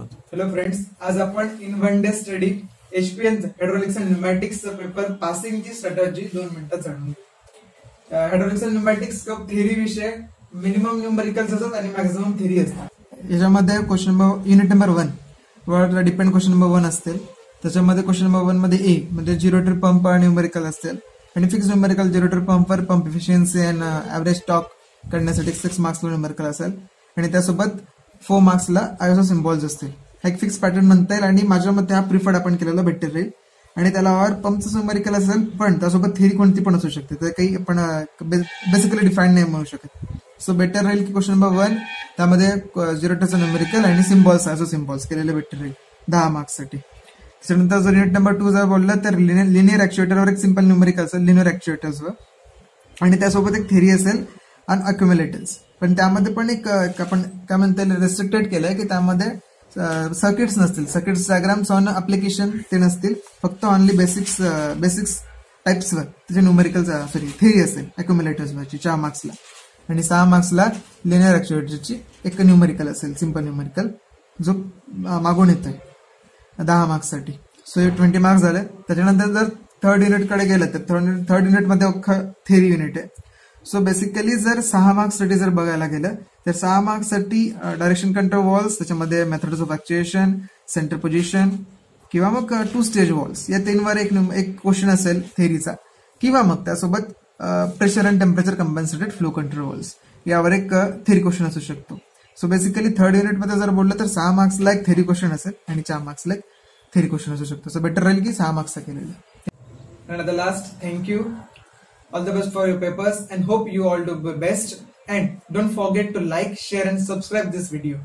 Hello friends, आज आपण in one day study HPN hydraulics and pneumatics paper पासिंगची strategy 2 मिनिटात जाणून घेऊ. हायड्रोलिक्स अँड न्यूमॅटिक्स थिअरी विषय मिनिमम न्यूमरिकल्स असतात आणि मॅक्झिमम थिअरी असतात. याच्यामध्ये क्वेश्चन नंबर युनिट नंबर 1 वर डिपेंड क्वेश्चन नंबर 1 असतील. त्याच्यामध्ये क्वेश्चन नंबर 1 मध्ये ए म्हणजे जिरोटर पंप न्यूमरिकल असतील आणि फिक्स न्यूमरिकल जिरोटर पंपवर pump efficiency and average talk करण्यासाठी 6 मार्क्सला न्यूमरिकल असेल आणि त्यासोबत 4 मार्क्सला आयएसओ सिम्बॉल्स असतील. हा एक फिक्स पॅटर्न म्हणता येईल आणि माझ्या मते हा प्रिफर्ड आपण केलेला बेटर राहील. आणि त्याला और पंपचं न्यूमरिकल असेल पण त्यासोबत थिअरी कोणती पण असू शकते, तर काही आपण बेसिकली डिफाईन नाही म्हणू शकत. सो बेटर राहील की क्वेश्चन नंबर 1 त्यामध्ये जिरोटरचं न्यूमरिकल आणि सिम्बॉल्स आयसो सिम्बॉल्स केलेले बेटर राहील 10 मार्क्ससाठी. त्याच्यानंतर जर युनिट नंबर 2 जर बोललं तर लिनियर ऍक्च्युएटरवर एक सिम्पल न्यूमरिकल असेल लिनियर ऍक्च्युएटर्सवर आणि त्यासोबत एक थिअरी असेल ऑन अक्युम्युलेटर्स. पण त्यामध्ये पण एक आपण काय म्हणता येईल रेस्ट्रिक्टेड केलंय की त्यामध्ये सर्किट्स नसतील, सर्किट्स डायग्राम्स ऑन अप्लिकेशन ते नसतील, फक्त ऑनली बेसिक्स टाइप्सवर त्याचे न्यूमरिकल थिअरी असेल अक्युम्युलेटर्सवरची 4 मार्क्सला आणि 6 मार्क्सला लिनियर ऍक्च्युएटरची एक न्यूमरिकल असेल सिम्पल न्यूमरिकल जो मागून येतोय 10 मार्क्ससाठी. सो हे 20 मार्क्स झाले. त्याच्यानंतर जर थर्ड युनिटकडे गेलं तर थर्ड युनिटमध्ये अख्खं थिअरी युनिट आहे. सो बेसिकली जर 6 मार्क्ससाठी जर बघायला गेलं तर 6 मार्क्ससाठी डायरेक्शन कंट्रोल वॉल्स, त्याच्यामध्ये मेथड्स ऑफ ऍक्च्युएशन, सेंटर पोझिशन किंवा मग 2 स्टेज वॉल्स या 3वर एक क्वेश्चन असेल थिअरीचा किंवा मग त्यासोबत pressure and temperature compensated flow control valves यावर एक थिअरी क्वेश्चन असू शकतो. सो बेसिकली थर्ड युनिटमध्ये जर बोललं तर 6 मार्क्सला एक थिअरी क्वेश्चन असेल आणि 4 मार्क्सला एक थिअरी क्वेश्चन असू शकतो. सो बेटर राहील की 6 मार्क्सचा केलेला. And at the last, thank you. All the best for your papers and hope you all do the best. And don't forget to like, share and subscribe this video.